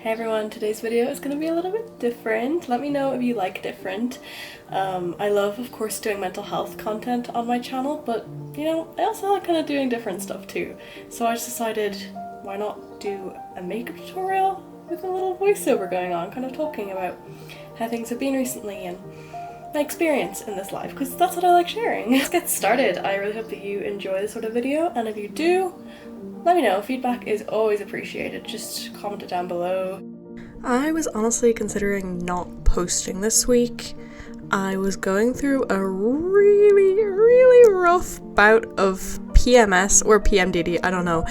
Hey everyone, today's video is going to be a little bit different. Let me know if you like different. I love, of course, doing mental health content on my channel, but you know, I also like kind of doing different stuff too. So I just decided, why not do a makeup tutorial with a little voiceover going on, kind of talking about how things have been recently and my experience in this life, because that's what I like sharing. Let's get started. I really hope that you enjoy this sort of video, and if you do, let me know. Feedback is always appreciated. Just comment it down below. I was honestly considering not posting this week. I was going through a really rough bout of PMS or PMDD, I don't know,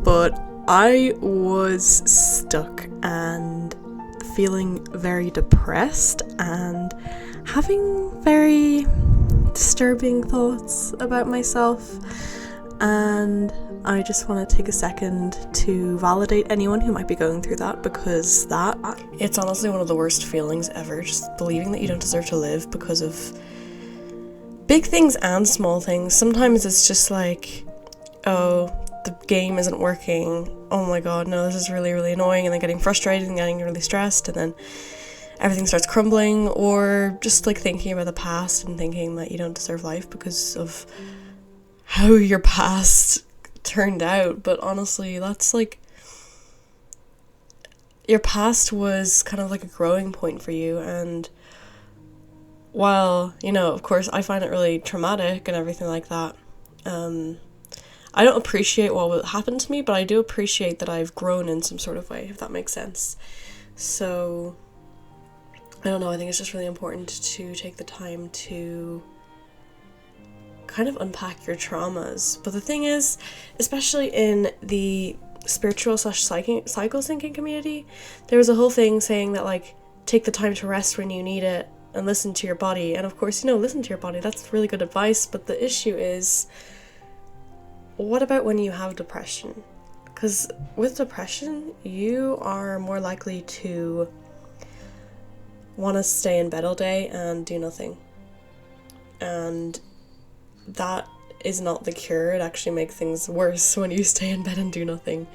but I was stuck and feeling very depressed and having very disturbing thoughts about myself, and I just want to take a second to validate anyone who might be going through that, because it's honestly one of the worst feelings ever, just believing that you don't deserve to live because of big things and small things. Sometimes it's just like, oh, the game isn't working, oh my god, no, this is really annoying, and then getting frustrated and getting really stressed, and then everything starts crumbling, or just like thinking about the past and thinking that you don't deserve life because of how your past turned out. But honestly, that's like, your past was kind of like a growing point for you, and while, you know, of course I find it really traumatic and everything like that, I don't appreciate what happened to me, but I do appreciate that I've grown in some sort of way, if that makes sense. So I don't know, I think it's just really important to take the time to kind of unpack your traumas. But the thing is, especially in the spiritual / cycle syncing community, there was a whole thing saying that, like, take the time to rest when you need it and listen to your body. And of course, you know, listen to your body, that's really good advice, but the issue is, what about when you have depression? Because with depression, you are more likely to want to stay in bed all day and do nothing. And that is not the cure. It actually makes things worse when you stay in bed and do nothing.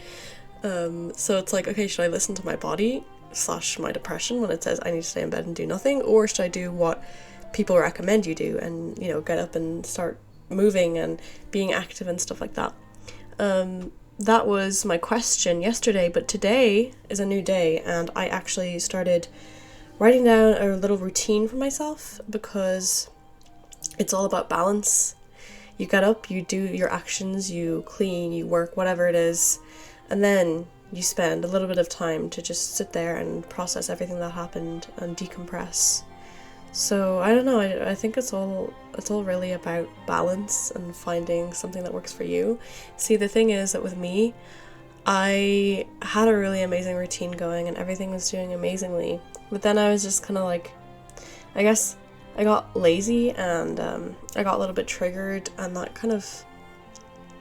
So it's like, okay, should I listen to my body / my depression when it says I need to stay in bed and do nothing, or should I do what people recommend you do and, you know, get up and start moving and being active and stuff like that? That was my question yesterday, but today is a new day, and I actually started writing down a little routine for myself, because it's all about balance. You get up, you do your actions, you clean, you work, whatever it is, and then you spend a little bit of time to just sit there and process everything that happened and decompress. So I don't know, I think it's all really about balance and finding something that works for you. See, the thing is that with me, I had a really amazing routine going and everything was doing amazingly, but then I was just kind of like, I guess I got lazy and I got a little bit triggered, and that kind of,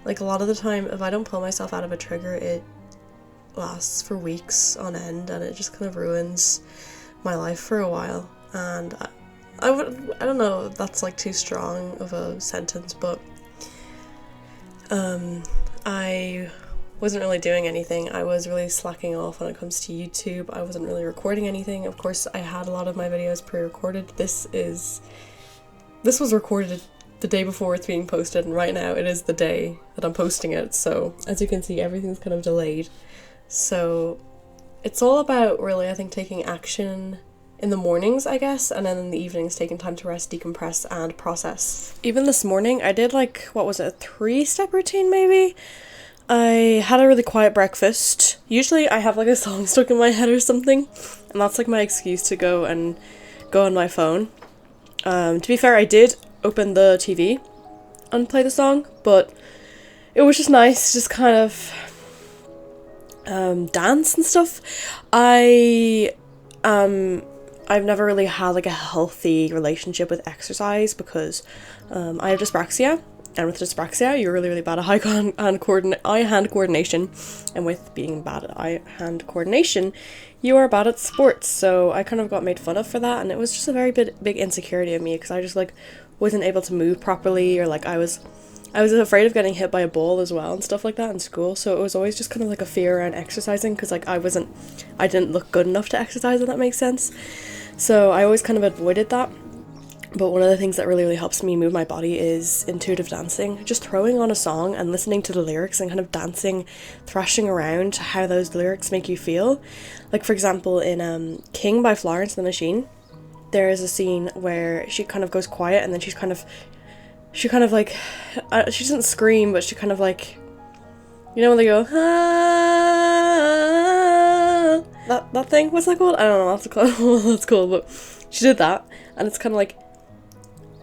like, a lot of the time, if I don't pull myself out of a trigger, it lasts for weeks on end, and it just kind of ruins my life for a while. And I don't know if that's like too strong of a sentence, but I wasn't really doing anything. I was really slacking off when it comes to YouTube. I wasn't really recording anything. Of course, I had a lot of my videos pre-recorded. This was recorded the day before it's being posted, and right now it is the day that I'm posting it. So as you can see, everything's kind of delayed. So it's all about, really, I think, taking action in the mornings, I guess, and then in the evenings taking time to rest, decompress, and process. Even this morning, I did, like, what was it, a 3-step routine maybe? I had a really quiet breakfast. Usually I have like a song stuck in my head or something, and that's like my excuse to go on my phone. To be fair, I did open the TV and play the song, but it was just nice, just kind of dance and stuff. I've never really had like a healthy relationship with exercise, because I have dyspraxia. And with dyspraxia, you're really bad at eye-hand coordination. And with being bad at eye-hand coordination, you are bad at sports. So I kind of got made fun of for that. And it was just a very big insecurity of me, because I just, like, wasn't able to move properly. Or, like, I I was afraid of getting hit by a ball as well and stuff like that in school, so it was always just kind of like a fear around exercising, because like I didn't look good enough to exercise, if that makes sense. So I always kind of avoided that. But one of the things that really, really helps me move my body is intuitive dancing. Just throwing on a song and listening to the lyrics and kind of dancing, thrashing around to how those lyrics make you feel. Like, for example, in King by Florence and the Machine, there is a scene where she kind of goes quiet, and then she kind of like, she doesn't scream, but she kind of like, you know when they go, ah, that thing, what's that called? I don't know what that's called, but she did that, and it's kind of like,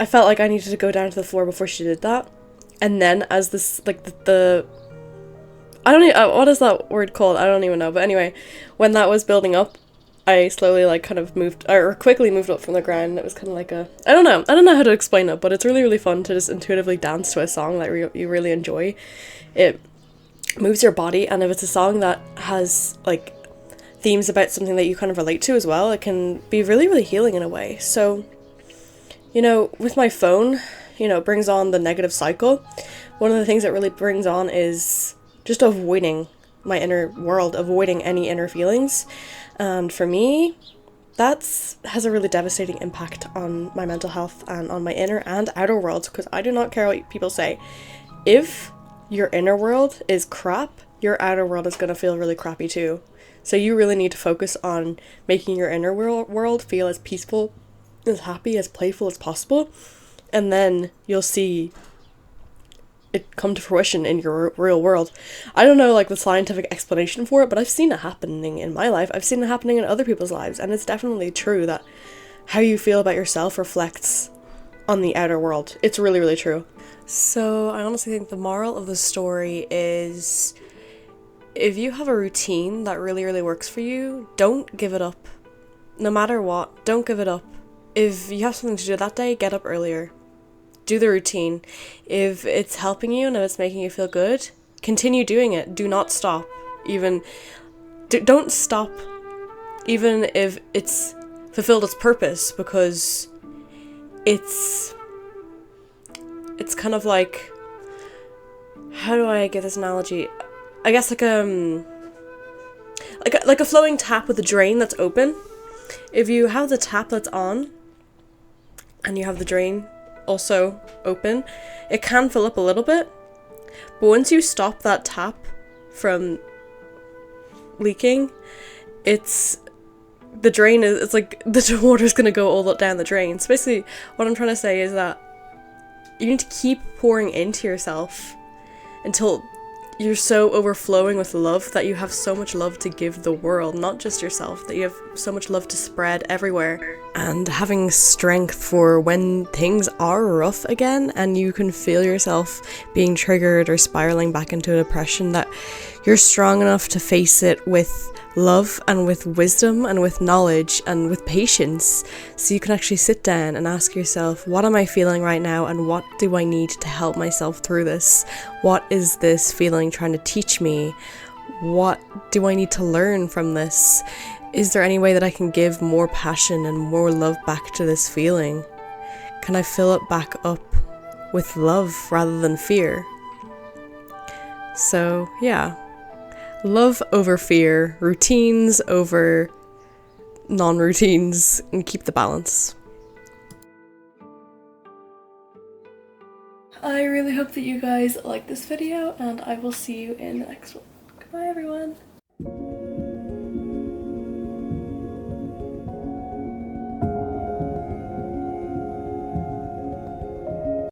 I felt like I needed to go down to the floor before she did that. And then as this, like, the I don't even, what is that word called? I don't even know. But anyway, when that was building up, I slowly, like, kind of moved, or quickly moved up from the ground. It was kind of like a, I don't know how to explain it, but it's really, really fun to just intuitively dance to a song that you really enjoy. It moves your body, and if it's a song that has, like, themes about something that you kind of relate to as well, it can be really, really healing in a way. So, you know, with my phone, you know, it brings on the negative cycle. One of the things that really brings on is just avoiding my inner world, avoiding any inner feelings. And for me, has a really devastating impact on my mental health and on my inner and outer worlds, because I do not care what people say. If your inner world is crap, your outer world is going to feel really crappy too. So you really need to focus on making your inner world feel as peaceful, as happy, as playful as possible, and then you'll see it come to fruition in your real world. I don't know, like, the scientific explanation for it, but I've seen it happening in my life. I've seen it happening in other people's lives, and it's definitely true that how you feel about yourself reflects on the outer world. It's really, really true. So I honestly think the moral of the story is, if you have a routine that really, really works for you, don't give it up. No matter what, don't give it up. If you have something to do that day, get up earlier. Do the routine. If it's helping you and if it's making you feel good, continue doing it. Do not stop. Don't stop even if it's fulfilled its purpose, because it's kind of like, how do I give this analogy? I guess like a flowing tap with a drain that's open. If you have the tap that's on and you have the drain also open, it can fill up a little bit, but once you stop that tap from leaking, it's like the water's gonna go all down the drain. So basically what I'm trying to say is that you need to keep pouring into yourself until you're so overflowing with love that you have so much love to give the world, not just yourself, that you have so much love to spread everywhere. And having strength for when things are rough again and you can feel yourself being triggered or spiraling back into a depression, that you're strong enough to face it with love and with wisdom and with knowledge and with patience, so you can actually sit down and ask yourself, what am I feeling right now, and what do I need to help myself through this? What is this feeling trying to teach me? What do I need to learn from this? Is there any way that I can give more passion and more love back to this feeling? Can I fill it back up with love rather than fear? So yeah, love over fear, routines over non-routines, and keep the balance. I really hope that you guys like this video, and I will see you in the next one. Goodbye, everyone.